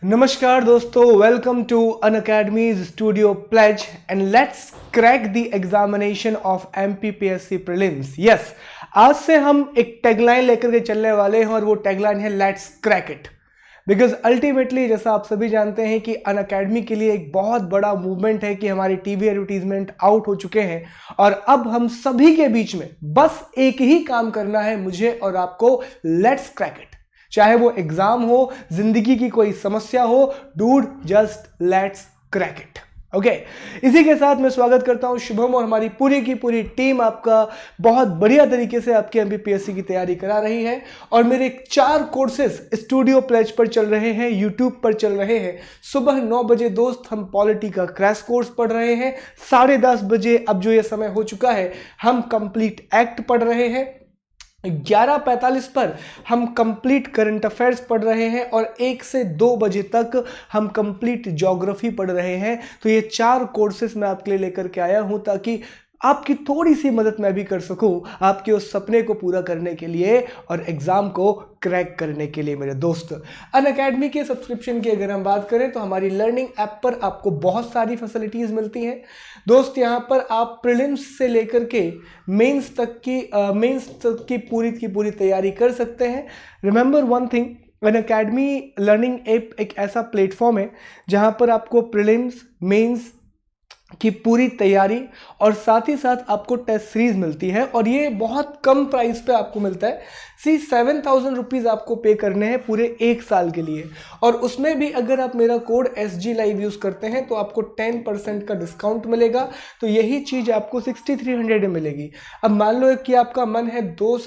नमस्कार दोस्तों, welcome to Unacademy's studio plays and let's crack the examination of MPPSC prelims. Yes, आज से हम एक टैगलाइन लेकर के चलने वाले हैं और वो टैगलाइन है let's crack it. Because ultimately जैसा आप सभी जानते हैं कि अनअकैडमी के लिए एक बहुत बड़ा मूवमेंट है कि हमारे टीवी एडवर्टीजमेंट आउट हो चुके हैं और अब हम सभी के बीच में बस एक ही काम करना है, मुझे और आपको, लेट्स क्रैक इट। चाहे वो एग्जाम हो, जिंदगी की कोई समस्या हो, dude just let's crack it. Okay, इसी के साथ मैं स्वागत करता हूं शुभम और हमारी पूरी की पूरी टीम आपका बहुत बढ़िया तरीके से आपकी एमपीपीएससी की तैयारी करा रही है। और मेरे 4 कोर्सेज स्टूडियो प्लेज पर चल रहे हैं, यूट्यूब पर चल रहे हैं। सुबह 9 बजे दोस्त हम पॉलिटी का क्रैश कोर्स पढ़ रहे हैं। 10:30 बजे, अब जो ये समय हो चुका है, हम कंप्लीट एक्ट पढ़ रहे हैं। 11:45 पर हम कंप्लीट करंट अफेयर्स पढ़ रहे हैं और 1 से 2 बजे तक हम कंप्लीट ज्योग्राफी पढ़ रहे हैं। तो ये 4 कोर्सेस मैं आपके लिए लेकर के आया हूं ताकि आपकी थोड़ी सी मदद मैं भी कर सकूं आपके उस सपने को पूरा करने के लिए और एग्जाम को क्रैक करने के लिए। मेरे दोस्त, अनअकैडमी के सब्सक्रिप्शन की अगर हम बात करें तो हमारी लर्निंग ऐप पर आपको बहुत सारी फैसिलिटीज़ मिलती हैं दोस्त। यहाँ पर आप प्रीलिम्स से लेकर के मेंस तक की पूरी तैयारी कर सकते हैं। Remember one thing, Unacademy learning app एक ऐसा प्लेटफॉर्म है जहाँ पर आपको प्रीलिम्स, मेंस की पूरी तैयारी और साथ ही साथ आपको टेस्ट सीरीज मिलती है और ये बहुत कम प्राइस पे आपको मिलता है। 7,000 रुपीज़ आपको पे करने हैं पूरे 1 साल के लिए। और उसमें भी अगर आप मेरा कोड SG Live यूज़ करते हैं तो आपको 10% का डिस्काउंट मिलेगा। तो यही चीज़ आपको 6,300 में मिलेगी। अब मान लो कि आपका मन है 2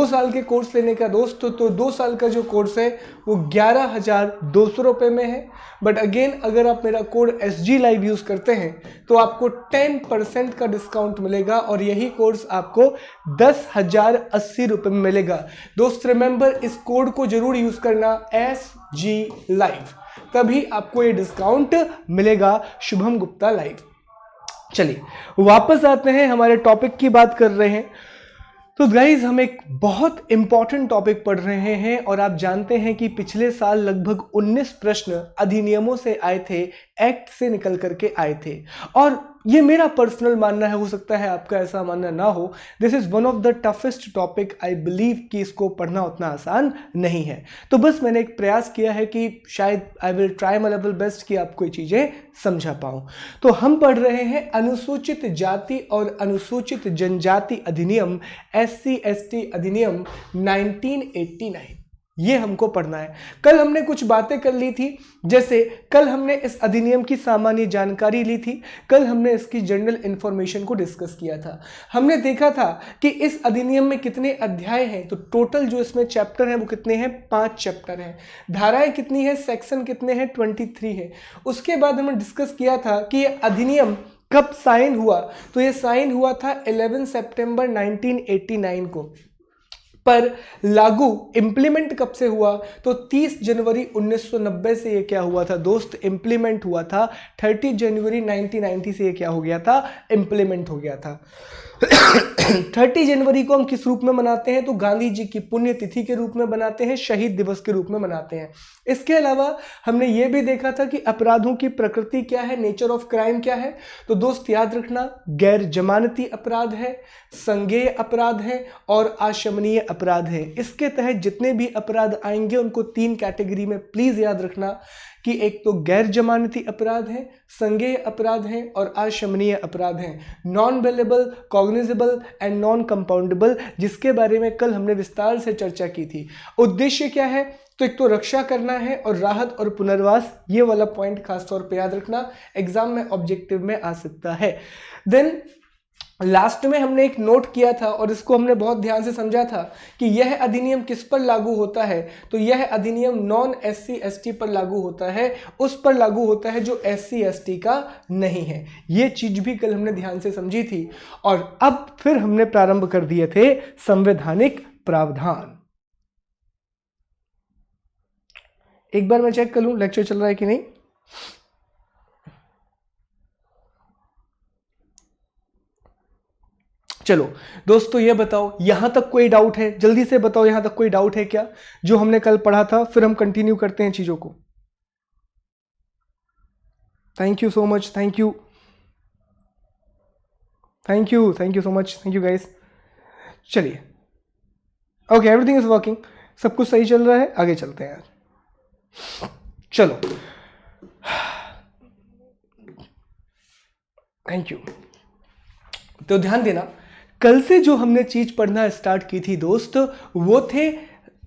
साल के कोर्स लेने का दोस्त, तो 2 साल का जो कोर्स है वो 11,200 रुपये में है। बट अगेन अगर आप मेरा कोड SG Live यूज़ करते हैं तो आपको 10% का डिस्काउंट मिलेगा और यही कोर्स आपको 10,080 रुपये में मिलेगा। दोस्त रिमेंबर, इस कोड को जरूर यूज़ करना, SG Live, तभी आपको ये डिस्काउंट मिलेगा, शुभम गुप्ता लाइव। चलिए वापस आते हैं, हमारे टॉपिक की बात कर रहे हैं। तो गाइज, हम एक बहुत इंपॉर्टेंट टॉपिक पढ़ रहे हैं और आप जानते हैं कि पिछले साल लगभग 19 प्रश्न अधिनियमों से आए थे, एक्ट से निकल करके आए थे। और ये मेरा पर्सनल मानना है, हो सकता है आपका ऐसा मानना ना हो। This is one of the toughest topic, I believe कि इसको पढ़ना उतना आसान नहीं है। तो बस मैंने एक प्रयास किया है कि शायद I will try my level best कि आपको ये चीज़ें समझा पाऊँ। तो हम पढ़ रहे हैं अनुसूचित जाति और अनुसूचित जनजाति अधिनियम, SC/ST अधिनियम 1989। ये हमको पढ़ना है। कल हमने कुछ बातें कर ली थी, जैसे कल हमने इस अधिनियम की सामान्य जानकारी ली थी, कल हमने इसकी जनरल इंफॉर्मेशन को डिस्कस किया था। हमने देखा था कि इस अधिनियम में कितने अध्याय हैं, तो टोटल जो इसमें चैप्टर हैं वो कितने हैं, 5 चैप्टर हैं। धाराएं कितनी है, सेक्शन कितने हैं, 23 है। उसके बाद हमने डिस्कस किया था कि ये अधिनियम कब साइन हुआ, तो ये साइन हुआ था 11 सितंबर 1989 को। पर लागू इंप्लीमेंट कब से हुआ, तो 30 जनवरी 1990 से ये क्या हुआ था दोस्त, इंप्लीमेंट हुआ था। 30 जनवरी 1990 से ये क्या हो गया था, इंप्लीमेंट हो गया था। 30 जनवरी को हम किस रूप में मनाते हैं, तो गांधी जी की पुण्यतिथि के रूप में मनाते हैं, शहीद दिवस के रूप में मनाते हैं। इसके अलावा हमने ये भी देखा था कि अपराधों की प्रकृति क्या है, नेचर ऑफ क्राइम क्या है। तो दोस्त याद रखना, गैर जमानती अपराध है, संज्ञेय अपराध है और आशमनीय अपराध है। इसके तहत जितने भी अपराध आएंगे उनको 3 कैटेगरी में प्लीज याद रखना कि एक तो गैर जमानती अपराध है, संज्ञेय अपराध है और अशमनीय अपराध है। Non bailable, cognizable and non compoundable, जिसके बारे में कल हमने विस्तार से चर्चा की थी। उद्देश्य क्या है, तो एक तो रक्षा करना है और राहत और पुनर्वास, ये वाला पॉइंट खास तौर पे याद रखना, एग्जाम में ऑब्जेक्टिव में आ सकता है। देन लास्ट में हमने एक नोट किया था और इसको हमने बहुत ध्यान से समझा था कि यह अधिनियम किस पर लागू होता है, तो यह अधिनियम नॉन SC ST पर लागू होता है, उस पर लागू होता है जो SC ST का नहीं है। ये चीज भी कल हमने ध्यान से समझी थी। और अब फिर हमने प्रारंभ कर दिए थे संवैधानिक प्रावधान। एक बार मैं चेक कर लूं लेक्चर चल रहा है कि नहीं। चलो दोस्तों, ये बताओ यहां तक कोई डाउट है? जल्दी से बताओ यहां तक कोई डाउट है क्या जो हमने कल पढ़ा था, फिर हम कंटिन्यू करते हैं चीजों को। Thank you so much, thank you so much, thank you guys. चलिए, ओके, एवरीथिंग इज वर्किंग, सब कुछ सही चल रहा है, आगे चलते हैं यार। चलो, थैंक यू। तो ध्यान देना, कल से जो हमने चीज पढ़ना स्टार्ट की थी दोस्त, वो थे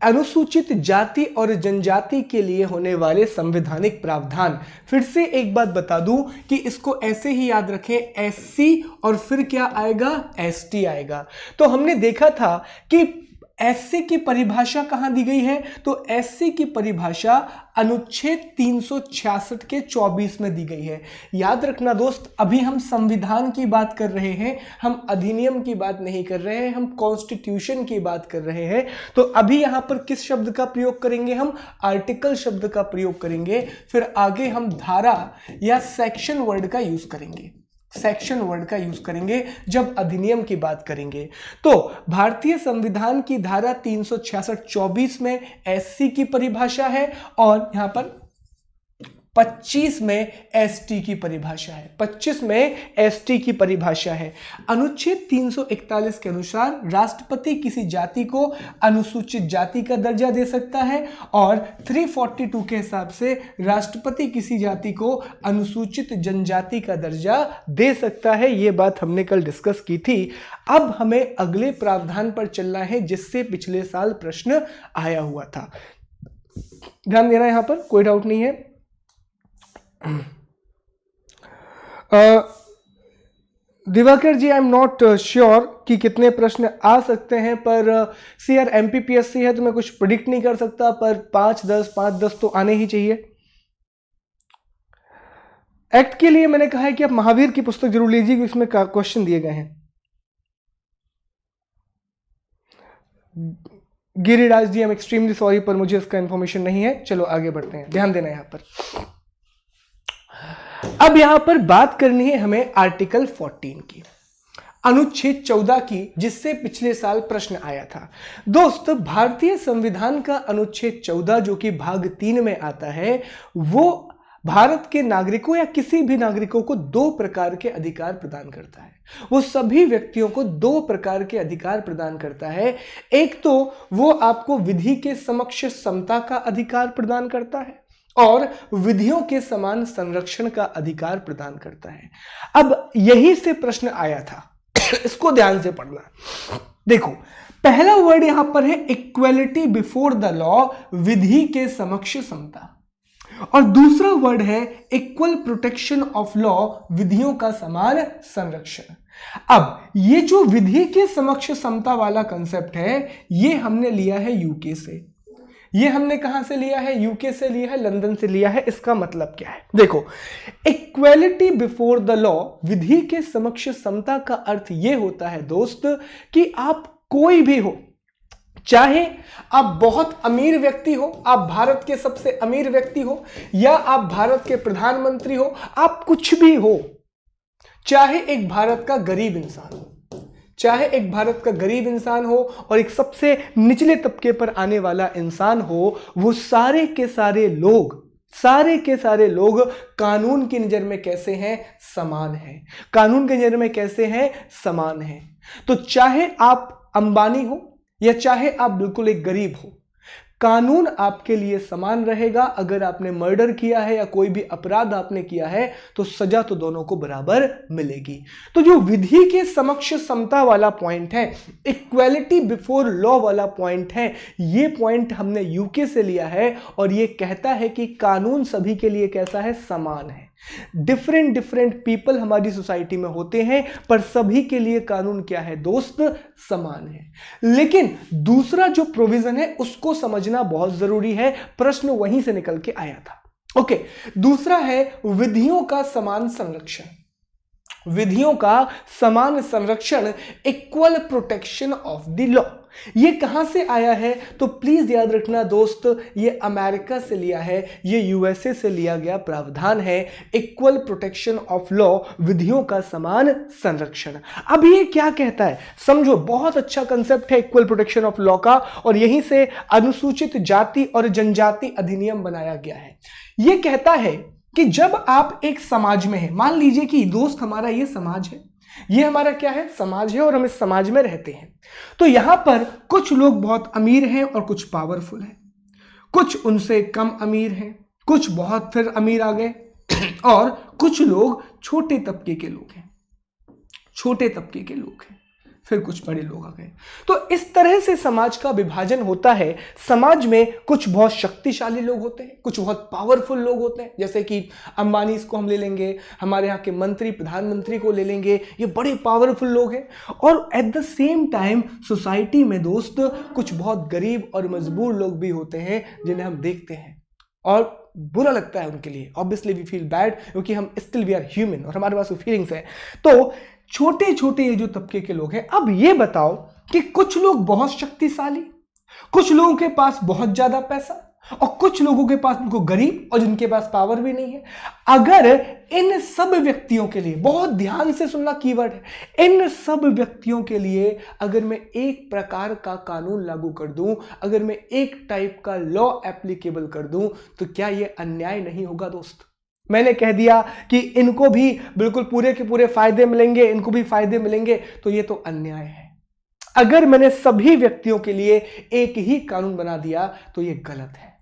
अनुसूचित जाति और जनजाति के लिए होने वाले संवैधानिक प्रावधान। फिर से एक बात बता दूं कि इसको ऐसे ही याद रखें, SC और फिर क्या आएगा, ST आएगा। तो हमने देखा था कि SC की परिभाषा कहां दी गई है, तो SC की परिभाषा अनुच्छेद 366 के 24 में दी गई है। याद रखना दोस्त, अभी हम संविधान की बात कर रहे हैं, हम अधिनियम की बात नहीं कर रहे हैं, हम कॉन्स्टिट्यूशन की बात कर रहे हैं। तो अभी यहां पर किस शब्द का प्रयोग करेंगे, हम आर्टिकल शब्द का प्रयोग करेंगे, फिर आगे हम धारा या सेक्शन वर्ड का यूज करेंगे, सेक्शन वर्ड का यूज करेंगे जब अधिनियम की बात करेंगे। तो भारतीय संविधान की धारा 366(24) में SC की परिभाषा है और यहां पर 25 में ST की परिभाषा है, 25 में ST की परिभाषा है। अनुच्छेद 341 के अनुसार राष्ट्रपति किसी जाति को अनुसूचित जाति का दर्जा दे सकता है और 342 के हिसाब से राष्ट्रपति किसी जाति को अनुसूचित जनजाति का दर्जा दे सकता है। ये बात हमने कल डिस्कस की थी। अब हमें अगले प्रावधान पर चलना है जिससे पिछले साल प्रश्न आया हुआ था। ध्यान देना, यहां पर कोई डाउट नहीं है। दिवाकर जी, आई एम नॉट श्योर कि कितने प्रश्न आ सकते हैं, पर यार MPPSC है तो मैं कुछ प्रिडिक्ट नहीं कर सकता, पर 5-10 तो आने ही चाहिए। एक्ट के लिए मैंने कहा है कि आप महावीर की पुस्तक जरूर लीजिए, इसमें क्वेश्चन दिए गए हैं। Giriraj ji, I am extremely sorry, पर मुझे इसका इंफॉर्मेशन नहीं है। चलो आगे बढ़ते हैं, ध्यान देना यहां पर। अब यहां पर बात करनी है हमें आर्टिकल 14 की, अनुच्छेद 14 की, जिससे पिछले साल प्रश्न आया था। दोस्त, भारतीय संविधान का अनुच्छेद 14 जो कि भाग 3 में आता है, वो भारत के नागरिकों या किसी भी नागरिकों को 2 प्रकार के अधिकार प्रदान करता है। वो सभी व्यक्तियों को 2 प्रकार के अधिकार प्रदान करता है। एक तो वो आपको विधि के समक्ष समता का अधिकार प्रदान करता है और विधियों के समान संरक्षण का अधिकार प्रदान करता है। अब यही से प्रश्न आया था, इसको ध्यान से पढ़ना। देखो, पहला वर्ड यहां पर है इक्वलिटी बिफोर द लॉ, विधि के समक्ष समता, और दूसरा वर्ड है इक्वल प्रोटेक्शन ऑफ लॉ, विधियों का समान संरक्षण। अब ये जो विधि के समक्ष समता वाला कंसेप्ट है, ये हमने लिया है यूके से। ये हमने कहां से लिया है, यूके से लिया है, लंदन से लिया है। इसका मतलब क्या है, देखो, इक्वलिटी बिफोर द लॉ, विधि के समक्ष समता का अर्थ यह होता है दोस्त कि आप कोई भी हो, चाहे आप बहुत अमीर व्यक्ति हो, आप भारत के सबसे अमीर व्यक्ति हो, या आप भारत के प्रधानमंत्री हो, आप कुछ भी हो, चाहे एक भारत का गरीब इंसान हो, चाहे एक भारत का गरीब इंसान हो और एक सबसे निचले तबके पर आने वाला इंसान हो, वो सारे के सारे लोग कानून की नजर में कैसे हैं, समान हैं। कानून की नजर में कैसे हैं, समान हैं। तो चाहे आप अंबानी हो या चाहे आप बिल्कुल एक गरीब हो, कानून आपके लिए समान रहेगा। अगर आपने मर्डर किया है या कोई भी अपराध आपने किया है तो सजा तो दोनों को बराबर मिलेगी। तो जो विधि के समक्ष समता वाला पॉइंट है, इक्वालिटी बिफोर लॉ वाला पॉइंट है, ये पॉइंट हमने यूके से लिया है और ये कहता है कि कानून सभी के लिए कैसा है, समान है। डिफरेंट डिफरेंट पीपल हमारी सोसाइटी में होते हैं, पर सभी के लिए कानून क्या है दोस्त? समान है। लेकिन दूसरा जो प्रोविजन है उसको समझना बहुत जरूरी है, प्रश्न वहीं से निकल के आया था। ओके, दूसरा है विधियों का समान संरक्षण। विधियों का समान संरक्षण, equal protection of the law. ये कहां से आया है? तो प्लीज याद रखना दोस्त, ये अमेरिका से लिया है, ये यूएसए से लिया गया प्रावधान है, इक्वल प्रोटेक्शन ऑफ लॉ, विधियों का समान संरक्षण। अब ये क्या कहता है समझो, बहुत अच्छा कंसेप्ट है इक्वल प्रोटेक्शन ऑफ लॉ का, और यहीं से अनुसूचित जाति और जनजाति अधिनियम बनाया गया है। ये कहता है कि जब आप एक समाज में हैं, मान लीजिए कि दोस्त हमारा ये समाज है, ये हमारा क्या है? समाज है, और हम इस समाज में रहते हैं। तो यहां पर कुछ लोग बहुत अमीर हैं और कुछ पावरफुल हैं, कुछ उनसे कम अमीर हैं, कुछ बहुत फिर अमीर आ गए, और कुछ लोग छोटे तबके के लोग हैं, छोटे तबके के लोग हैं, फिर कुछ बड़े लोग आ गए। तो इस तरह से समाज का विभाजन होता है। समाज में कुछ बहुत शक्तिशाली लोग होते हैं, कुछ बहुत पावरफुल लोग होते हैं, जैसे कि अंबानी इसको हम ले लेंगे, हमारे यहाँ के मंत्री, प्रधानमंत्री को ले लेंगे, ये बड़े पावरफुल लोग हैं। और at the same time society में दोस्त कुछ बहुत गरीब और मजबूर लोग भी होते हैं, जिन्हें हम देखते हैं और बुरा लगता है उनके लिए। ऑब्वियसली वी फील बैड, क्योंकि हम स्टिल वी आर ह्यूमन और हमारे पास वो फीलिंग्स है। तो छोटे छोटे ये जो तबके के लोग हैं, अब ये बताओ कि कुछ लोग बहुत शक्तिशाली, कुछ लोगों के पास बहुत ज्यादा पैसा, और कुछ लोगों के पास उनको गरीब और जिनके पास पावर भी नहीं है। अगर इन सब व्यक्तियों के लिए, बहुत ध्यान से सुनना कीवर्ड है, इन सब व्यक्तियों के लिए अगर मैं एक प्रकार का कानून लागू कर दूं, अगर मैं एक टाइप का लॉ एप्लीकेबल कर दूं, तो क्या यह अन्याय नहीं होगा दोस्त? मैंने कह दिया कि इनको भी बिल्कुल पूरे के पूरे फायदे मिलेंगे, इनको भी फायदे मिलेंगे, तो ये तो अन्याय है। अगर मैंने सभी व्यक्तियों के लिए एक ही कानून बना दिया तो ये गलत है,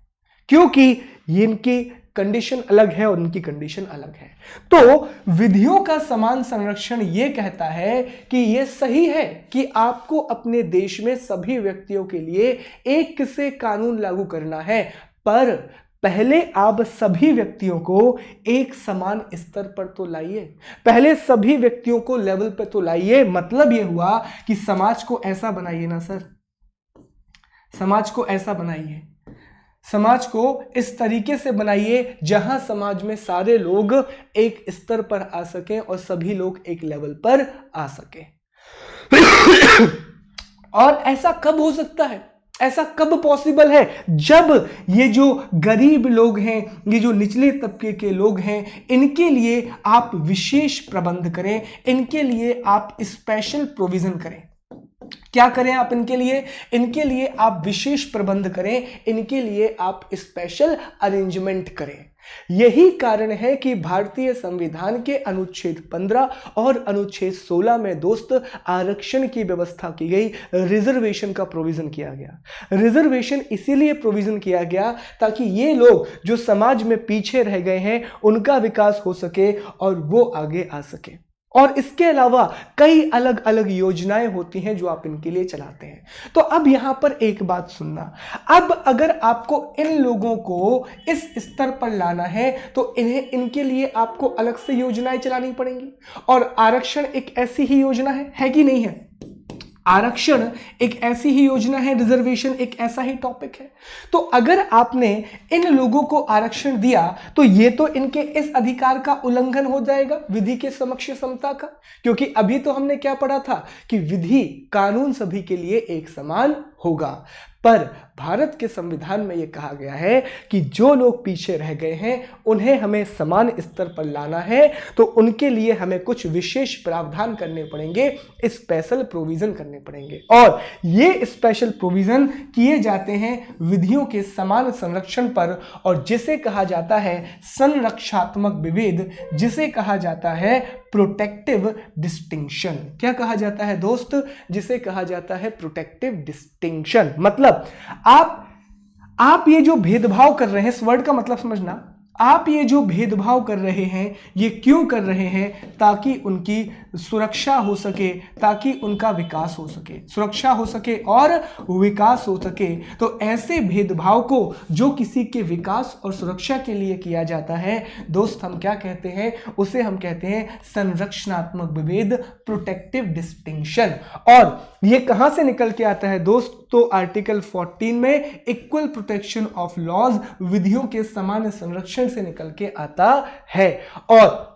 क्योंकि ये इनकी कंडीशन अलग है और उनकी कंडीशन अलग है। तो विधियों का समान संरक्षण ये कहता है कि ये सही है कि आपको अपने देश में सभी व्यक्तियों के लिए एक से कानून लागू करना है, पर पहले आप सभी व्यक्तियों को एक समान स्तर पर तो लाइए, पहले सभी व्यक्तियों को लेवल पे तो लाइए। मतलब ये हुआ कि समाज को ऐसा बनाइए ना सर, समाज को ऐसा बनाइए, समाज को इस तरीके से बनाइए जहां समाज में सारे लोग एक स्तर पर आ सकें और सभी लोग एक लेवल पर आ सकें। और ऐसा कब हो सकता है, ऐसा कब पॉसिबल है? जब ये जो गरीब लोग हैं, ये जो निचले तबके के लोग हैं, इनके लिए आप विशेष प्रबंध करें, इनके लिए आप स्पेशल प्रोविजन करें। क्या करें आप इनके लिए? इनके लिए आप विशेष प्रबंध करें, इनके लिए आप स्पेशल अरेंजमेंट करें। यही कारण है कि भारतीय संविधान के अनुच्छेद 15 और अनुच्छेद 16 में दोस्त आरक्षण की व्यवस्था की गई, रिजर्वेशन का प्रोविजन किया गया। रिजर्वेशन इसीलिए प्रोविजन किया गया ताकि ये लोग जो समाज में पीछे रह गए हैं उनका विकास हो सके और वो आगे आ सके। और इसके अलावा कई अलग अलग योजनाएं होती हैं जो आप इनके लिए चलाते हैं। तो अब यहां पर एक बात सुनना, अब अगर आपको इन लोगों को इस स्तर पर लाना है तो इन्हें, इनके लिए आपको अलग से योजनाएं चलानी पड़ेंगी। और आरक्षण एक ऐसी ही योजना है कि नहीं है? आरक्षण एक ऐसी ही योजना है, रिजर्वेशन एक ऐसा ही टॉपिक है। तो अगर आपने इन लोगों को आरक्षण दिया तो ये तो इनके इस अधिकार का उल्लंघन हो जाएगा, विधि के समक्ष समता का। क्योंकि अभी तो हमने क्या पढ़ा था कि विधि, कानून सभी के लिए एक समान होगा, पर भारत के संविधान में यह कहा गया है कि जो लोग पीछे रह गए हैं उन्हें हमें समान स्तर पर लाना है, तो उनके लिए हमें कुछ विशेष प्रावधान करने पड़ेंगे, स्पेशल प्रोविजन करने पड़ेंगे। और ये स्पेशल प्रोविजन किए जाते हैं विधियों के समान संरक्षण पर, और जिसे कहा जाता है संरक्षात्मक विभेद, जिसे कहा जाता है प्रोटेक्टिव डिस्टिंक्शन। क्या कहा जाता है दोस्त? जिसे कहा जाता है प्रोटेक्टिव डिस्टिंक्शन। मतलब आप ये जो भेदभाव कर रहे हैं, इस वर्ड का मतलब समझना, आप ये जो भेदभाव कर रहे हैं ये क्यों कर रहे हैं? ताकि उनकी सुरक्षा हो सके, ताकि उनका विकास हो सके, सुरक्षा हो सके और विकास हो सके। तो ऐसे भेदभाव को जो किसी के विकास और सुरक्षा के लिए किया जाता है दोस्त, हम क्या कहते हैं? उसे हम कहते हैं संरक्षणात्मक विभेद, प्रोटेक्टिव डिस्टिंक्शन। और ये कहां से निकल के आता है दोस्त? तो आर्टिकल 14 में इक्वल प्रोटेक्शन ऑफ लॉज, विधियों के समान संरक्षण से निकल के आता है। और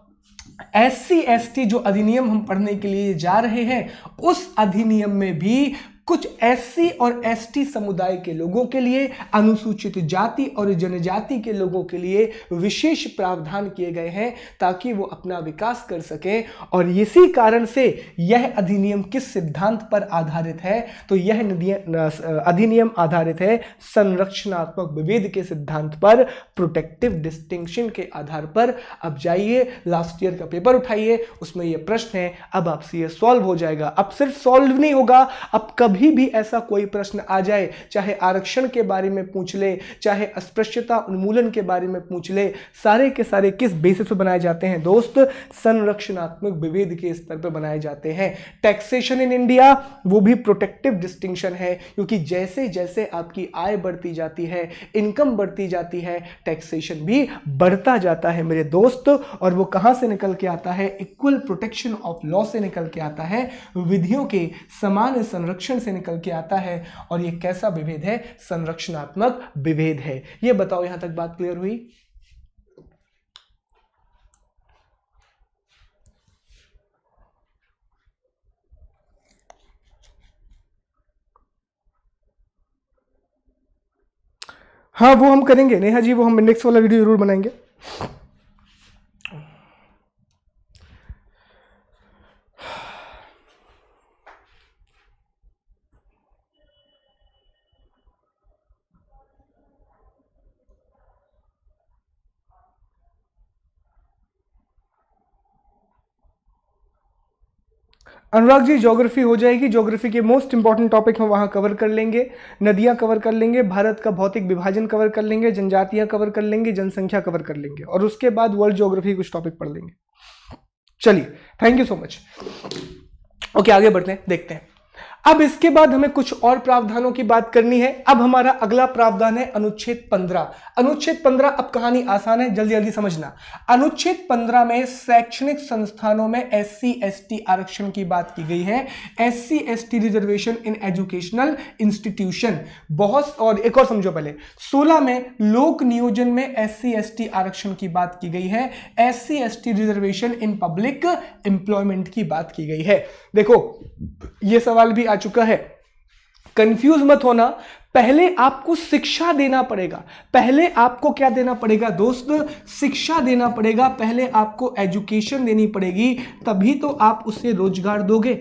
SC/ST जो अधिनियम हम पढ़ने के लिए जा रहे हैं, उस अधिनियम में भी कुछ SC और ST समुदाय के लोगों के लिए, अनुसूचित जाति और जनजाति के लोगों के लिए विशेष प्रावधान किए गए हैं ताकि वो अपना विकास कर सकें। और इसी कारण से यह अधिनियम किस सिद्धांत पर आधारित है? तो यह अधिनियम आधारित है संरक्षणात्मक विभेद के सिद्धांत पर, प्रोटेक्टिव डिस्टिंक्शन के आधार पर। अब जाइए लास्ट ईयर का पेपर उठाइए, उसमें यह प्रश्न है, अब आपसे यह सॉल्व हो जाएगा। अब सिर्फ सॉल्व नहीं होगा, अब कभी भी ऐसा कोई प्रश्न आ जाए, चाहे आरक्षण के बारे में पूछ ले, चाहे अस्पृश्यता उन्मूलन के बारे में पूछ ले, सारे के सारे किस बेसिस पर बनाए जाते हैं दोस्त? संरक्षणात्मक विभेद के स्तर पर बनाए जाते हैं। टैक्सेशन इन इंडिया वो भी प्रोटेक्टिव डिस्टिंक्शन है, क्योंकि जैसे जैसे आपकी आय बढ़ती जाती है, इनकम बढ़ती जाती है, टैक्सेशन भी बढ़ता जाता है मेरे दोस्त। और वो कहां से निकल के आता है? इक्वल प्रोटेक्शन ऑफ लॉ से निकल के आता है, विधियों के समान संरक्षण से निकल के आता है। और ये कैसा विभेद है? संरक्षणात्मक विभेद है। ये बताओ, यहां तक बात क्लियर हुई? हाँ वो हम करेंगे नेहा जी, वो हम इंडेक्स वाला वीडियो जरूर बनाएंगे। अनुराग जी ज्योग्राफी हो जाएगी, ज्योग्राफी के मोस्ट इंपॉर्टेंट टॉपिक हम वहां कवर कर लेंगे, नदियां कवर कर लेंगे, भारत का भौतिक विभाजन कवर कर लेंगे, जनजातियां कवर कर लेंगे, जनसंख्या कवर कर लेंगे, और उसके बाद वर्ल्ड ज्योग्राफी कुछ टॉपिक पढ़ लेंगे। चलिए, thank you so much. Okay, आगे बढ़ते हैं, देखते हैं। अब इसके बाद हमें कुछ और प्रावधानों की बात करनी है। अब हमारा अगला प्रावधान है अनुच्छेद 15। अनुच्छेद 15, अब कहानी आसान है, जल्दी जल्दी समझना। अनुच्छेद 15 में शैक्षणिक संस्थानों में SC/ST आरक्षण की बात की गई है। SC/ST reservation in educational institution. बहुत, और एक और समझो पहले, 16 में लोक नियोजन में SC/ST आरक्षण की बात की गई है। SC/ST reservation in public employment की बात की गई है। देखो, यह सवाल भी आ चुका है, कंफ्यूज मत होना। पहले आपको शिक्षा देना पड़ेगा, पहले आपको क्या देना पड़ेगा दोस्त? शिक्षा देना पड़ेगा, पहले आपको एजुकेशन देनी पड़ेगी, तभी तो आप उसे रोजगार दोगे।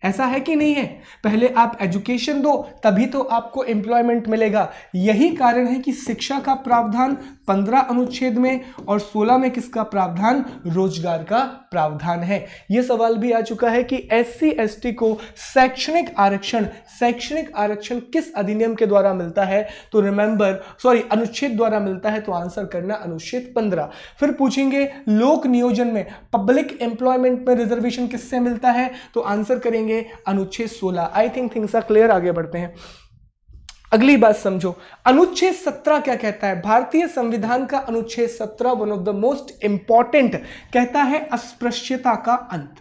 ऐसा है कि नहीं है? पहले आप एजुकेशन दो, तभी तो आपको एम्प्लॉयमेंट मिलेगा। यही कारण है कि शिक्षा का प्रावधान 15 अनुच्छेद में और 16 में किसका प्रावधान? रोजगार का प्रावधान है। यह सवाल भी आ चुका है कि SC/ST को शैक्षणिक आरक्षण किस अधिनियम के द्वारा मिलता है? तो अनुच्छेद द्वारा मिलता है, तो आंसर करना अनुच्छेद 15। फिर पूछेंगे लोक नियोजन में, पब्लिक एम्प्लॉयमेंट में रिजर्वेशन किससे मिलता है? तो आंसर करेंगे अनुच्छेद 16। I think things are clear, आगे बढ़ते हैं। अगली बात समझो, अनुच्छेद 17 क्या कहता है? भारतीय संविधान का अनुच्छेद 17 one of the most important कहता है अस्पृश्यता का अंत।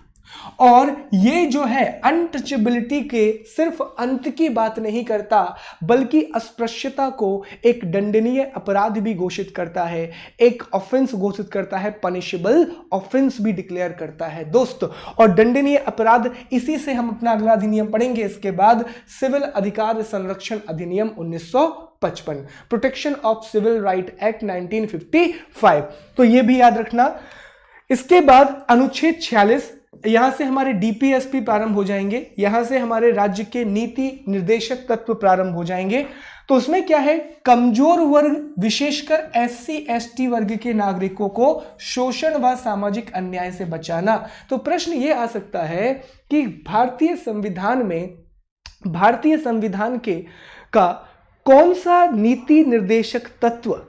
और ये जो है अनटचेबिलिटी के सिर्फ अंत की बात नहीं करता, बल्कि अस्पृश्यता को एक दंडनीय अपराध भी घोषित करता है, एक ऑफेंस घोषित करता है, पनिशेबल ऑफेंस भी डिक्लेयर करता है दोस्त। और दंडनीय अपराध, इसी से हम अपना अगला अधिनियम पढ़ेंगे इसके बाद, सिविल अधिकार संरक्षण अधिनियम 1955, protection of civil right act 1955। तो यह भी याद रखना। इसके बाद अनुच्छेद 46, यहां से हमारे DPSP प्रारंभ हो जाएंगे, यहां से हमारे राज्य के नीति निर्देशक तत्व प्रारंभ हो जाएंगे। तो उसमें क्या है? कमजोर वर्ग, विशेषकर SC/ST वर्ग के नागरिकों को शोषण व सामाजिक अन्याय से बचाना। तो प्रश्न यह आ सकता है कि भारतीय संविधान का कौन सा नीति निर्देशक तत्व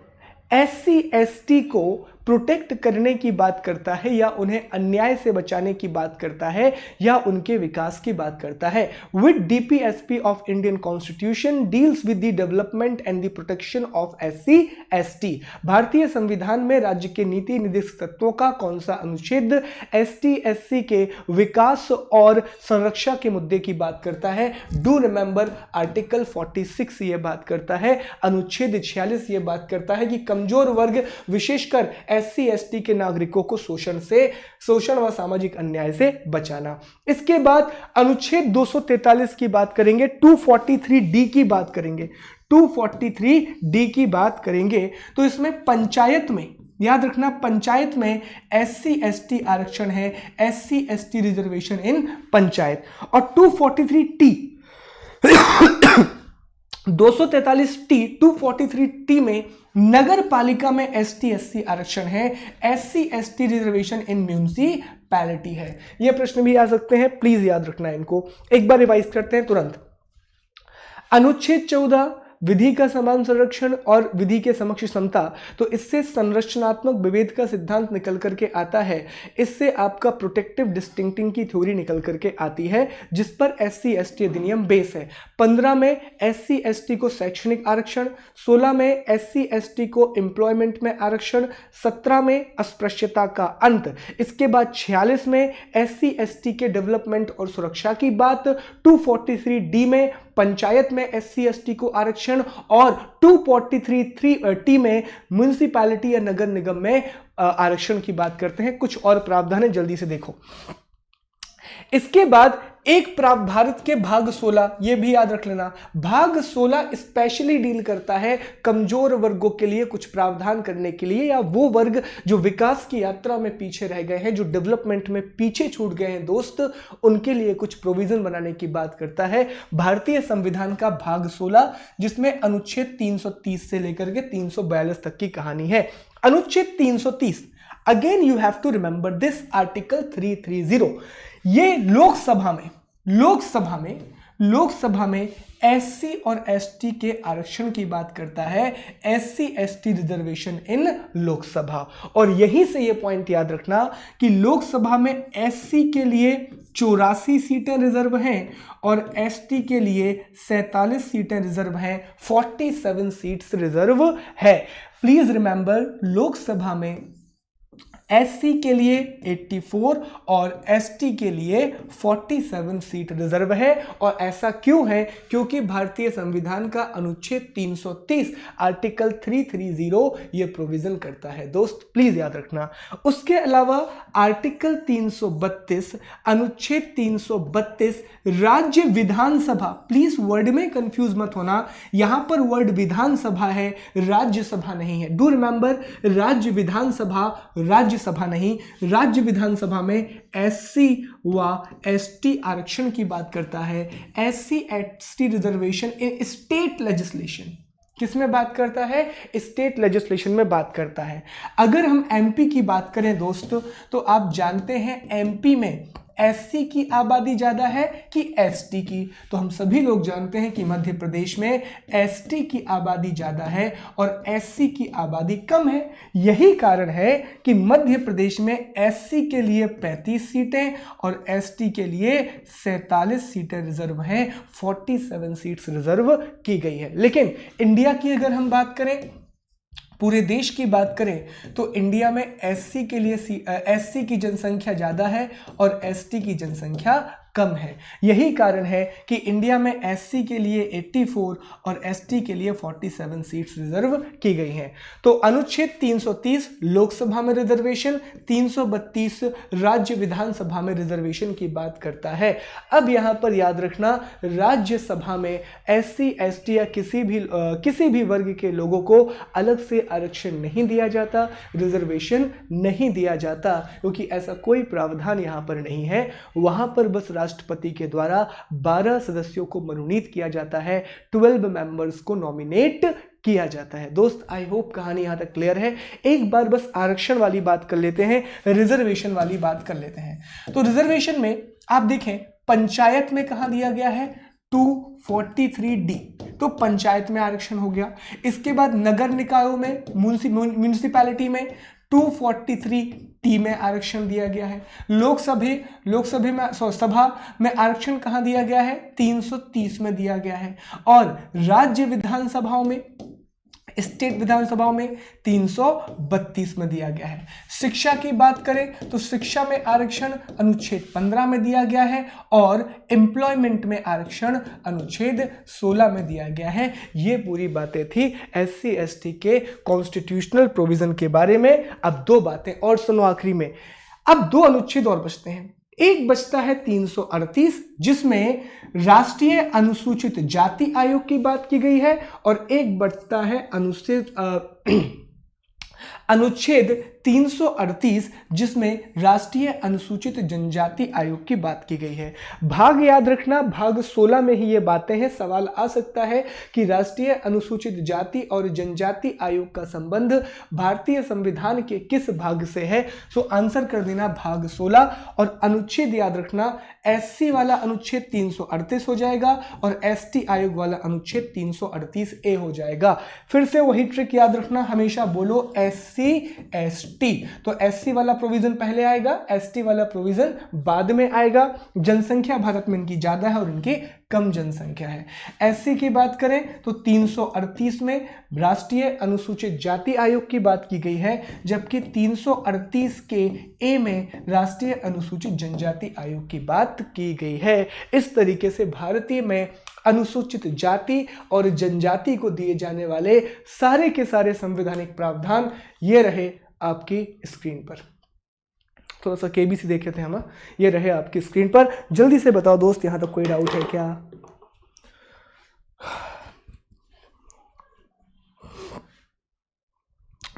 SC/ST को प्रोटेक्ट करने की बात करता है या उन्हें अन्याय से बचाने की बात करता है या उनके विकास की बात करता है। With DPSP of Indian constitution deals with the development and the protection of SC/ST। भारतीय संविधान में राज्य के नीति निर्देशक तत्वों का कौन सा अनुच्छेद ST/SC के विकास और संरक्षा के मुद्दे की बात करता है? डू रिमेंबर आर्टिकल 46 ये बात करता है। अनुच्छेद 46 ये बात करता है कि कमजोर वर्ग विशेषकर SC/ST के नागरिकों को शोषण व सामाजिक अन्याय से बचाना। इसके बाद अनुच्छेद 243 की बात करेंगे, 243D की बात करेंगे, 243D की बात करेंगे तो इसमें पंचायत में, याद रखना, पंचायत में SC/ST आरक्षण है, SC/ST रिजर्वेशन इन पंचायत। और 243T 243T में नगर पालिका में ST/SC आरक्षण है, SC/ST रिजर्वेशन इन म्यूनिसिपैलिटी है। यह प्रश्न भी आ सकते हैं, प्लीज याद रखना इनको। एक बार रिवाइज करते हैं तुरंत। अनुच्छेद 14 विधि का समान संरक्षण और विधि के समक्ष समता, तो इससे संरचनात्मक विभेद का सिद्धांत निकल करके आता है। इससे आपका प्रोटेक्टिव डिस्टिंक्टिंग की थ्योरी निकल करके आती है जिस पर SC/ST अधिनियम बेस है। 15 में SC/ST को शैक्षणिक आरक्षण, 16 में SC/ST को एम्प्लॉयमेंट में आरक्षण, 17 में अस्पृश्यता का अंत। इसके बाद 46 में SC/ST के डेवलपमेंट और सुरक्षा की बात, 243D में पंचायत में SC/ST को आरक्षण और 243T में म्युनिसिपैलिटी या नगर निगम में आरक्षण की बात करते हैं। कुछ और प्रावधान है, जल्दी से देखो। इसके बाद एक भारत के भाग 16, ये भी याद रख लेना, भाग 16 स्पेशली डील करता है कमजोर वर्गों के लिए कुछ प्रावधान करने के लिए, या वो वर्ग जो विकास की यात्रा में पीछे रह गए हैं, जो डेवलपमेंट में पीछे छूट गए हैं दोस्त, उनके लिए कुछ प्रोविजन बनाने की बात करता है भारतीय संविधान का भाग 16, जिसमें अनुच्छेद 330 से लेकर के 342 तक की कहानी है। अनुच्छेद 330, again you have to remember this, article 330, ये लोकसभा में SC और ST के आरक्षण की बात करता है, SC/ST रिजर्वेशन इन लोकसभा। और यहीं से ये पॉइंट याद रखना कि लोकसभा में SC के लिए 84 सीटें रिजर्व हैं और ST के लिए 47 सीटें रिजर्व हैं, 47 सीट्स रिजर्व है। प्लीज रिमेंबर, लोकसभा में SC के लिए 84 और ST के लिए 47 सीट रिजर्व है। और ऐसा क्यों है? क्योंकि भारतीय संविधान का अनुच्छेद 330 आर्टिकल 330 ये प्रोविजन करता है दोस्त, प्लीज याद रखना। उसके अलावा आर्टिकल 332, अनुच्छेद 332 राज्य विधानसभा, प्लीज वर्ड में कंफ्यूज मत होना, यहां पर वर्ड विधानसभा है, राज्यसभा नहीं है। डू रिमेंबर, राज्य विधानसभा, राज्यसभा नहीं। राज्य विधानसभा में SC व ST आरक्षण की बात करता है, SC/ST रिजर्वेशन इन स्टेट लेजिस्लेशन। किसमें बात करता है? स्टेट लेजिस्लेशन में बात करता है। अगर हम MP की बात करें दोस्त, तो आप जानते हैं MP में SC की आबादी ज्यादा है कि ST की? तो हम सभी लोग जानते हैं कि मध्य प्रदेश में ST की आबादी ज्यादा है और SC की आबादी कम है। यही कारण है कि मध्य प्रदेश में SC के लिए 35 सीटें और ST के लिए 47 सीटें रिजर्व हैं, 47 सीट्स रिजर्व की गई है। लेकिन इंडिया की अगर हम बात करें, पूरे देश की बात करें, तो इंडिया में SC के लिए SC की जनसंख्या ज़्यादा है और ST की जनसंख्या कम है। यही कारण है कि इंडिया में SC के लिए 84 और ST के लिए 47 सीट्स रिजर्व की गई हैं। तो अनुच्छेद 330 लोकसभा में रिजर्वेशन, 332 राज्य विधानसभा में रिजर्वेशन की बात करता है। अब यहां पर याद रखना, राज्यसभा में SC ST या किसी भी वर्ग के लोगों को अलग से आरक्षण नहीं दिया जाता, रिजर्वेशन नहीं दिया जाता, क्योंकि ऐसा कोई प्रावधान यहां पर नहीं है। वहां पर बस राष्ट्रपति के द्वारा 12 सदस्यों को मनोनीत किया जाता है, 12 मेंबर्स को नॉमिनेट किया जाता है। दोस्त, आई होप कहानी यहां तक क्लियर है। एक बार बस आरक्षण वाली बात कर लेते हैं, रिजर्वेशन वाली बात कर लेते हैं। तो रिजर्वेशन में आप देखें, पंचायत में कहां दिया गया है? 243D। तो पंचायत में आरक्षण हो गया। इसके बाद नगर निकायों में, म्यूनिसिपैलिटी में 243T में आरक्षण दिया गया है। सभा में आरक्षण कहां दिया गया है? 330 में दिया गया है। और राज्य विधानसभाओं में, स्टेट विधानसभाओं में 332 में दिया गया है। शिक्षा की बात करें तो शिक्षा में आरक्षण अनुच्छेद 15 में दिया गया है और एम्प्लॉयमेंट में आरक्षण अनुच्छेद 16 में दिया गया है। ये पूरी बातें थी SC ST के कॉन्स्टिट्यूशनल प्रोविजन के बारे में। अब दो बातें और सुनो आखिरी में। अब दो अनुच्छेद और बचते हैं। एक बचता है 338 जिसमें राष्ट्रीय अनुसूचित जाति आयोग की बात की गई है, और एक बचता है अनुच्छेद 338 जिसमें राष्ट्रीय अनुसूचित जनजाति आयोग की बात की गई है। भाग याद रखना, भाग 16 में ही ये बातें हैं। सवाल आ सकता है कि राष्ट्रीय अनुसूचित जाति और जनजाति आयोग का संबंध भारतीय संविधान के किस भाग से है? सो आंसर कर देना भाग 16। और अनुच्छेद याद रखना, SC वाला अनुच्छेद 338 हो जाएगा और ST आयोग वाला अनुच्छेद 338A हो जाएगा। फिर से वही ट्रिक याद रखना, हमेशा बोलो SC ST। तो SC वाला प्रोविजन पहले आएगा, ST वाला प्रोविजन बाद में आएगा। जनसंख्या भारत में इनकी ज्यादा है और इनकी कम जनसंख्या है। SC की बात करें तो 338 में राष्ट्रीय अनुसूचित जाति आयोग की बात की गई है, जबकि 338 के A में राष्ट्रीय अनुसूचित जनजाति आयोग की बात की गई है। इस तरीके से भारतीय में अनुसूचित जाति और जनजाति को दिए जाने वाले सारे के सारे संवैधानिक प्रावधान ये रहे आपकी स्क्रीन पर। थोड़ा सा KBC देखे थे हम, ये रहे आपकी स्क्रीन पर। जल्दी से बताओ दोस्त, यहां तक कोई डाउट है क्या?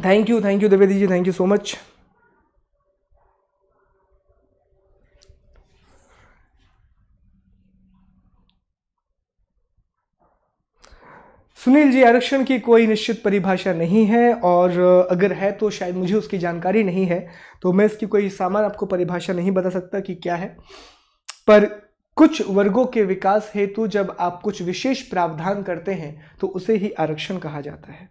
Thank you Dwivedi ji, thank you so much. Sunil ji, आरक्षण की कोई निश्चित परिभाषा नहीं है, और अगर है तो शायद मुझे उसकी जानकारी नहीं है, तो मैं इसकी कोई सामान्य आपको परिभाषा नहीं बता सकता कि क्या है। पर कुछ वर्गों के विकास हेतु जब आप कुछ विशेष प्रावधान करते हैं तो उसे ही आरक्षण कहा जाता है।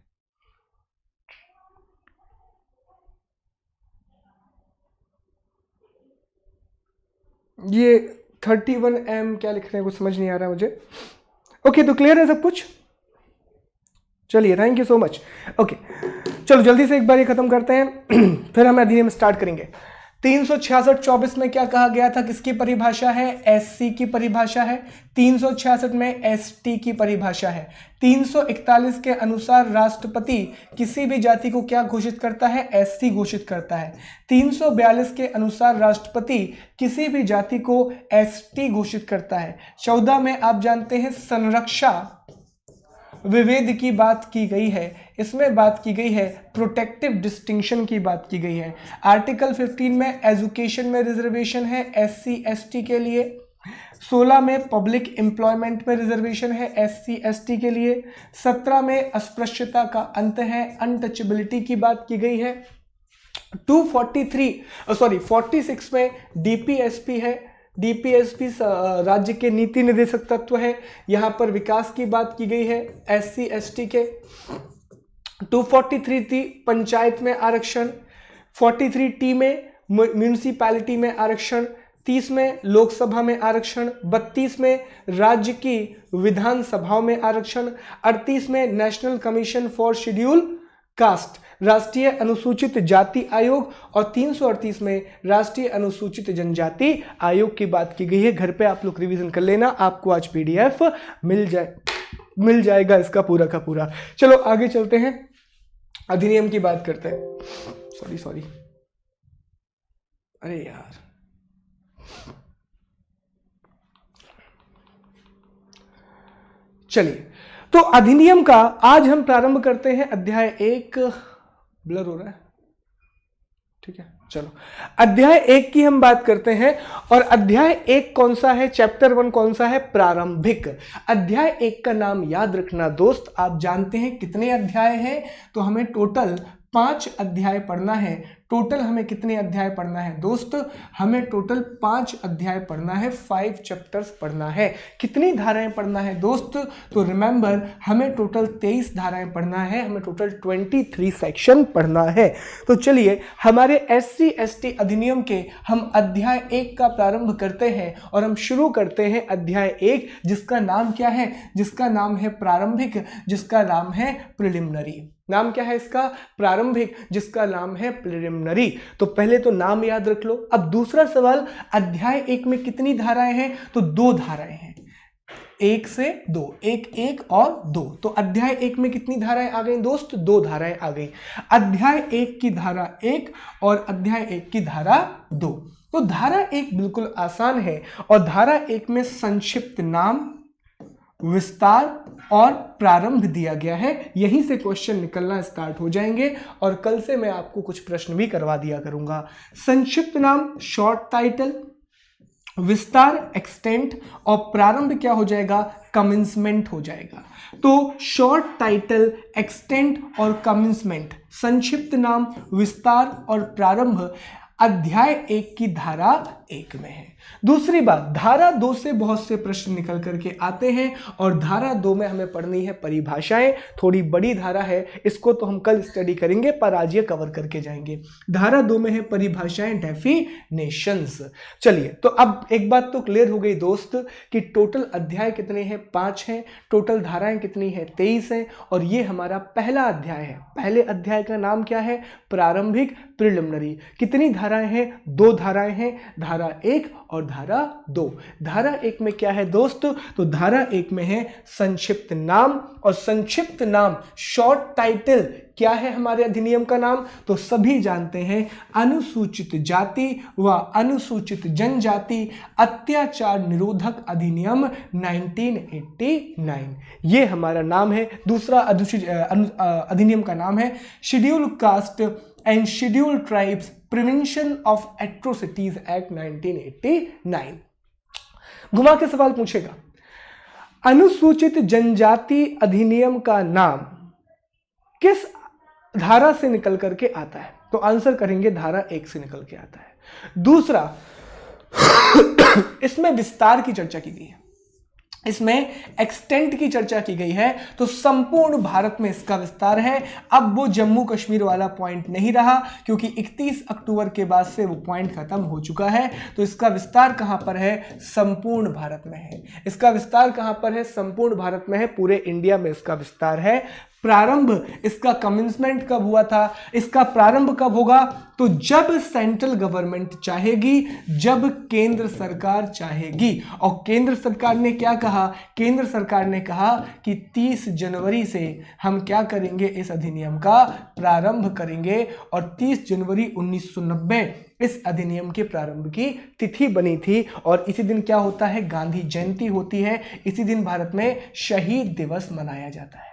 ये 31M क्या लिख रहे हैं, कुछ समझ नहीं आ रहा है मुझे। ओके, तो क्लियर है सब कुछ? चलिए, thank you so much. Okay, चलो जल्दी से एक बार ये खत्म करते हैं फिर हम अधिनियम स्टार्ट करेंगे। 366-24 में क्या कहा गया था? किसकी परिभाषा है? SC की परिभाषा है। 366 में ST की परिभाषा है। 341 के अनुसार राष्ट्रपति किसी भी जाति को क्या घोषित करता है? SC घोषित करता है। 342 के अनुसार राष्ट्रपति किसी भी जाति को ST घोषित करता है। 14 में आप जानते हैं संरक्षा विभेद की बात की गई है। इसमें बात की गई है प्रोटेक्टिव डिस्टिंक्शन की बात की गई है। आर्टिकल 15 में एजुकेशन में रिजर्वेशन है SC ST के लिए। 16 में पब्लिक एम्प्लॉयमेंट में रिजर्वेशन है SC ST के लिए। 17 में अस्पृश्यता का अंत है, अनटचेबिलिटी की बात की गई है। 46 में DPSP है। DPSP राज्य के नीति निर्देशक तत्व है। यहां पर विकास की बात की गई है SC ST के। 243 थी पंचायत में आरक्षण। 43T में म्यूनिसिपैलिटी में आरक्षण। 30 में लोकसभा में आरक्षण। 32 में राज्य की विधानसभाओं में आरक्षण। 38 में national commission for schedule caste राष्ट्रीय अनुसूचित जाति आयोग, और 338 में राष्ट्रीय अनुसूचित जनजाति आयोग की बात की गई है। घर पे आप लोग रिवीजन कर लेना, आपको आज PDF मिल जाएगा इसका पूरा का पूरा। चलो आगे चलते हैं, अधिनियम की बात करते हैं। सॉरी अरे यार, चलिए तो अधिनियम का आज हम प्रारंभ करते हैं। अध्याय 1 ब्लर हो रहा है, ठीक है। चलो अध्याय 1 की हम बात करते हैं, और अध्याय 1 कौन सा है? चैप्टर 1 कौन सा है? प्रारंभिक। अध्याय 1 का नाम याद रखना दोस्त। आप जानते हैं कितने अध्याय हैं? तो हमें टोटल 5 अध्याय पढ़ना है। टोटल हमें कितने अध्याय पढ़ना है दोस्त? हमें टोटल 5 अध्याय पढ़ना है, 5 चैप्टर्स पढ़ना है। कितनी धाराएं पढ़ना है दोस्त? तो रिमेंबर, हमें टोटल 23 धाराएं पढ़ना है, हमें टोटल 23 सेक्शन पढ़ना है। तो चलिए हमारे SC/ST अधिनियम के हम अध्याय 1 का प्रारंभ करते हैं और हम शुरू करते हैं अध्याय 1, जिसका नाम क्या है? जिसका नाम है प्रारंभिक, जिसका नाम है प्रिलिमिनरी। नाम क्या है इसका? प्रारंभिक, जिसका नाम है प्रिलिमिनरी। तो पहले तो नाम याद रख लो। अब दूसरा सवाल, अध्याय 1 में कितनी धाराएं हैं? तो 2 धाराएं हैं, 1 से 2, 1 और 2। तो अध्याय 1 में कितनी धाराएं आ गई दोस्त? 2 धाराएं आ गई। अध्याय 1 की धारा 1 और अध्याय 1 की धारा 2। तो धारा 1 बिल्कुल आसान है और धारा 1 में संक्षिप्त नाम, विस्तार और प्रारंभ दिया गया है। यहीं से क्वेश्चन निकलना स्टार्ट हो जाएंगे और कल से मैं आपको कुछ प्रश्न भी करवा दिया करूंगा। संक्षिप्त नाम शॉर्ट टाइटल, विस्तार एक्सटेंट और प्रारंभ क्या हो जाएगा? कमेंसमेंट हो जाएगा। तो शॉर्ट टाइटल, एक्सटेंट और कमेंसमेंट, संक्षिप्त नाम, विस्तार और प्रारंभ अध्याय 1 की धारा 1 में है। दूसरी बात, धारा 2 से बहुत से प्रश्न निकल करके आते हैं और धारा 2 में हमें पढ़नी है परिभाषाएं। थोड़ी बड़ी धारा है, इसको तो हम कल स्टडी करेंगे, पर आज ये कवर करके जाएंगे। धारा 2 में है परिभाषाएं, डेफिनेशंस। चलिए, तो अब एक बात तो क्लियर हो गई दोस्त कि टोटल अध्याय कितने हैं? 5 हैं। टोटल धाराएं कितनी है? 23 हैं। और ये हमारा पहला अध्याय है। पहले अध्याय का नाम क्या है? प्रारंभिक, प्रिलिमिनरी। कितनी धाराएं हैं? 2 धाराएं हैं, धारा 1 और धारा 2। धारा 1 में क्या है दोस्त? तो धारा 1 में है संक्षिप्त नाम, और संक्षिप्त नाम शॉर्ट टाइटल क्या है हमारे अधिनियम का नाम? तो सभी जानते हैं, अनुसूचित जाति व अनुसूचित जनजाति अत्याचार निरोधक अधिनियम 1989, ये हमारा नाम है। दूसरा अधिनियम का नाम है schedule caste and schedule tribes prevention of atrocities act 1989। घुमा के सवाल पूछेगा, अनुसूचित जनजाति अधिनियम का नाम किस धारा से निकल करके आता है? तो आंसर करेंगे धारा 1 से निकल के आता है। दूसरा, इसमें विस्तार की चर्चा की गई है, इसमें एक्सटेंट की चर्चा की गई है, तो संपूर्ण भारत में इसका विस्तार है। अब वो जम्मू कश्मीर वाला पॉइंट नहीं रहा, क्योंकि 31 अक्टूबर के बाद से वो पॉइंट खत्म हो चुका है। तो इसका विस्तार कहां पर है? संपूर्ण भारत में है। इसका विस्तार कहां पर है? संपूर्ण भारत में है, पूरे इंडिया में इसका विस्तार है। प्रारंभ, इसका कमेंसमेंट कब हुआ था? इसका प्रारंभ कब होगा? तो जब सेंट्रल गवर्नमेंट चाहेगी, जब केंद्र सरकार चाहेगी। और केंद्र सरकार ने क्या कहा? केंद्र सरकार ने कहा कि 30 जनवरी से हम क्या करेंगे? इस अधिनियम का प्रारंभ करेंगे। और 30 जनवरी 1990 इस अधिनियम के प्रारंभ की तिथि बनी थी। और इसी दिन क्या होता है? गांधी जयंती होती है। इसी दिन भारत में शहीद दिवस मनाया जाता है।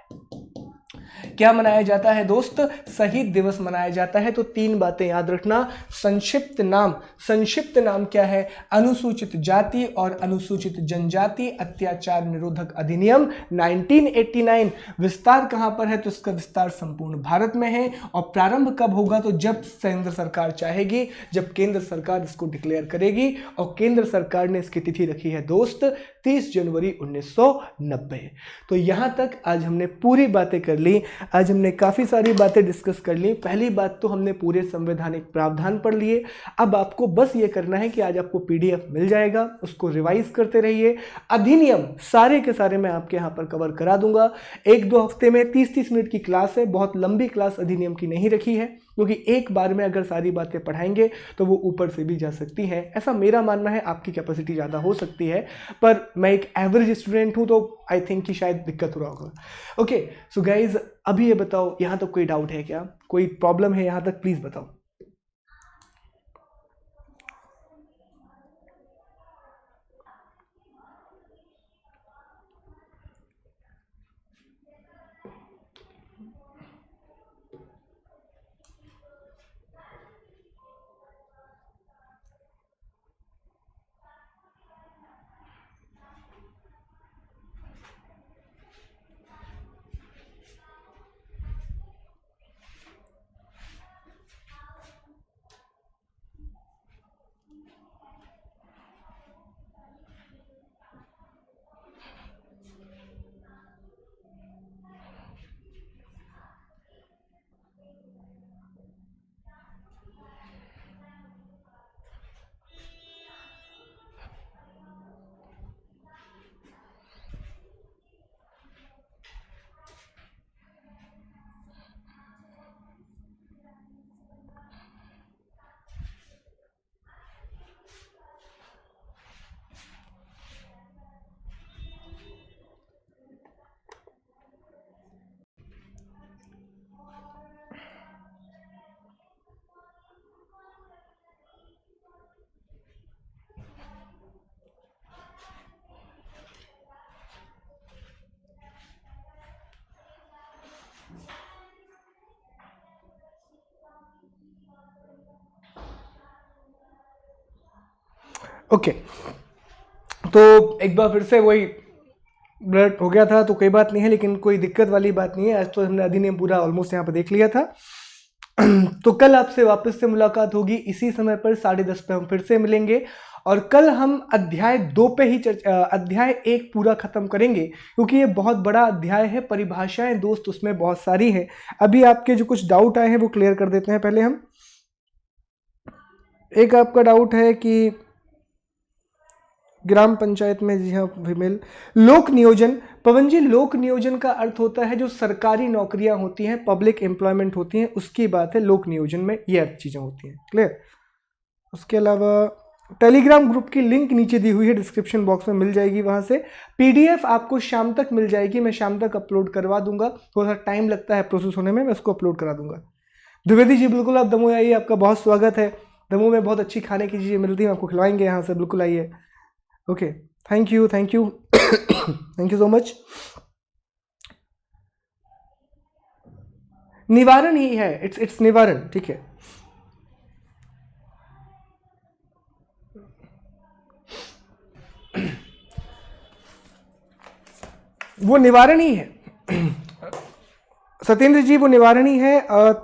क्या मनाया जाता है दोस्त? शहीद दिवस मनाया जाता है। तो 3 बातें याद रखना। संक्षिप्त नाम, संक्षिप्त नाम क्या है? अनुसूचित जाति और अनुसूचित जनजाति अत्याचार निरोधक अधिनियम 1989। विस्तार कहां पर है? तो इसका विस्तार संपूर्ण भारत में है। और प्रारंभ कब होगा? तो जब केंद्र सरकार चाहेगी, जब केंद्र सरकार इसको डिक्लेयर करेगी। और केंद्र सरकार ने इसकी तिथि रखी है दोस्त 30 जनवरी 1990। तो यहां तक आज हमने पूरी बातें कर ली। आज हमने काफ़ी सारी बातें डिस्कस कर ली। पहली बात तो हमने पूरे संवैधानिक प्रावधान पढ़ लिए। अब आपको बस ये करना है कि आज आपको PDF मिल जाएगा, उसको रिवाइज करते रहिए। अधिनियम सारे के सारे मैं आपके यहाँ पर कवर करा दूंगा। 1-2 हफ्ते में 30-30 मिनट की क्लास है। बहुत लंबी क्लास अधिनियम की नहीं रखी है, क्योंकि एक बार में अगर सारी बातें पढ़ाएंगे तो वो ऊपर से भी जा सकती हैं, ऐसा मेरा मानना है। आपकी कैपेसिटी ज़्यादा हो सकती है, पर मैं एक एवरेज स्टूडेंट हूँ, तो आई थिंक कि शायद दिक्कत हो रहा होगा। ओके, सो गाइज, अभी ये बताओ, यहाँ तक कोई डाउट है क्या? कोई प्रॉब्लम है यहाँ तक? प्लीज़ बताओ। ओके, तो एक बार फिर से वही ब्लड हो गया था, तो कोई बात नहीं है, लेकिन कोई दिक्कत वाली बात नहीं है। आज तो हमने अधिनियम पूरा ऑलमोस्ट यहाँ पे देख लिया था। तो कल आपसे वापस से मुलाकात होगी इसी समय पर 10:30 पे हम फिर से मिलेंगे, और कल हम अध्याय 2 पे ही अध्याय 1 पूरा खत्म करेंगे, क्योंकि ये बहुत बड़ा अध्याय है। परिभाषाएं दोस्त उसमें बहुत सारी हैं। अभी आपके जो कुछ डाउट आए हैं वो क्लियर कर देते हैं पहले हम। एक आपका डाउट है कि ग्राम पंचायत में, जी हाँ फीमेल, लोक नियोजन। पवन जी, लोक नियोजन का अर्थ होता है जो सरकारी नौकरियां होती हैं, पब्लिक एम्प्लॉयमेंट होती हैं, उसकी बात है लोक नियोजन में, ये चीजें होती हैं। क्लियर? उसके अलावा टेलीग्राम ग्रुप की लिंक नीचे दी हुई है, डिस्क्रिप्शन बॉक्स में मिल जाएगी, वहां से पीडीएफ आपको शाम तक मिल जाएगी। मैं शाम तक अपलोड करवा दूंगा, थोड़ा सा टाइम लगता है प्रोसेस होने में, मैं उसको अपलोड करा दूंगा। द्विवेदी जी बिल्कुल आप दमोह आइए, आपका बहुत स्वागत है। दमोह में बहुत अच्छी खाने की चीज़ें मिलती हैं, आपको खिलवाएंगे यहाँ से, बिल्कुल आइए। Okay, thank you thank you thank you so much. निवारण ही है, इट्स निवारण, ठीक है। वो निवारण ही है सत्येंद्र जी, वो निवारण ही है।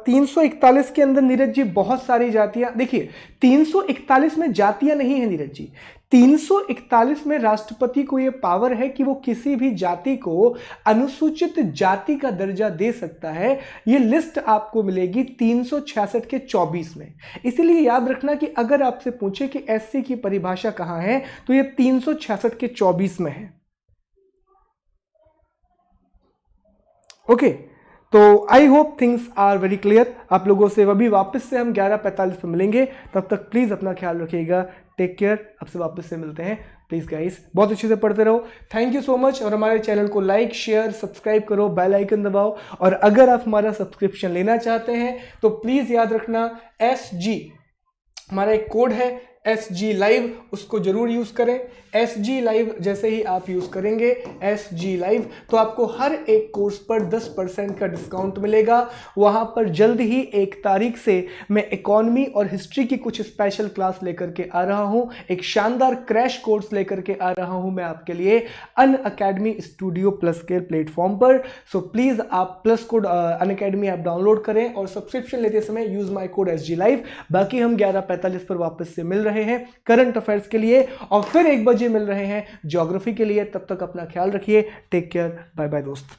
341 के अंदर नीरज जी बहुत सारी जातियां, देखिए 341 में जातियां नहीं है नीरज जी। 341 में राष्ट्रपति को यह पावर है कि वो किसी भी जाति को अनुसूचित जाति का दर्जा दे सकता है। ये लिस्ट आपको मिलेगी 366 के 24 में। इसीलिए याद रखना कि अगर आपसे पूछे कि एससी की परिभाषा कहां है, तो ये 366 के 24 में है। ओके, तो I hope things are very clear आप लोगों से। अभी वापस से हम 11:45 पे मिलेंगे, तब तक प्लीज अपना ख्याल रखिएगा। टेक केयर, आपसे वापस से मिलते हैं। प्लीज गाइस बहुत अच्छे से पढ़ते रहो। Thank you so much. और हमारे चैनल को लाइक शेयर सब्सक्राइब करो, बेल आइकन दबाओ। और अगर आप हमारा सब्सक्रिप्शन लेना चाहते हैं तो प्लीज याद रखना SG, हमारा एक कोड है SG लाइव, उसको जरूर यूज करें। SG लाइव जैसे ही आप यूज करेंगे SG लाइव, तो आपको हर एक कोर्स पर 10% का डिस्काउंट मिलेगा। वहां पर जल्द ही 1 तारीख से मैं इकोनॉमी और हिस्ट्री की कुछ स्पेशल क्लास लेकर के आ रहा हूं। एक शानदार क्रैश कोर्स लेकर के आ रहा हूं मैं आपके लिए अनअकैडमी स्टूडियो प्लस के प्लेटफॉर्म पर। सो प्लीज आप plus code Unacademy app download करें और सब्सक्रिप्शन लेते समय use my code SG live. बाकी हम 11:45 पर वापस से मिल रहे हैं करंट अफेयर्स के लिए, और फिर 1 बजे मिल रहे हैं ज्योग्राफी के लिए। तब तक अपना ख्याल रखिए। टेक केयर, बाय बाय दोस्त।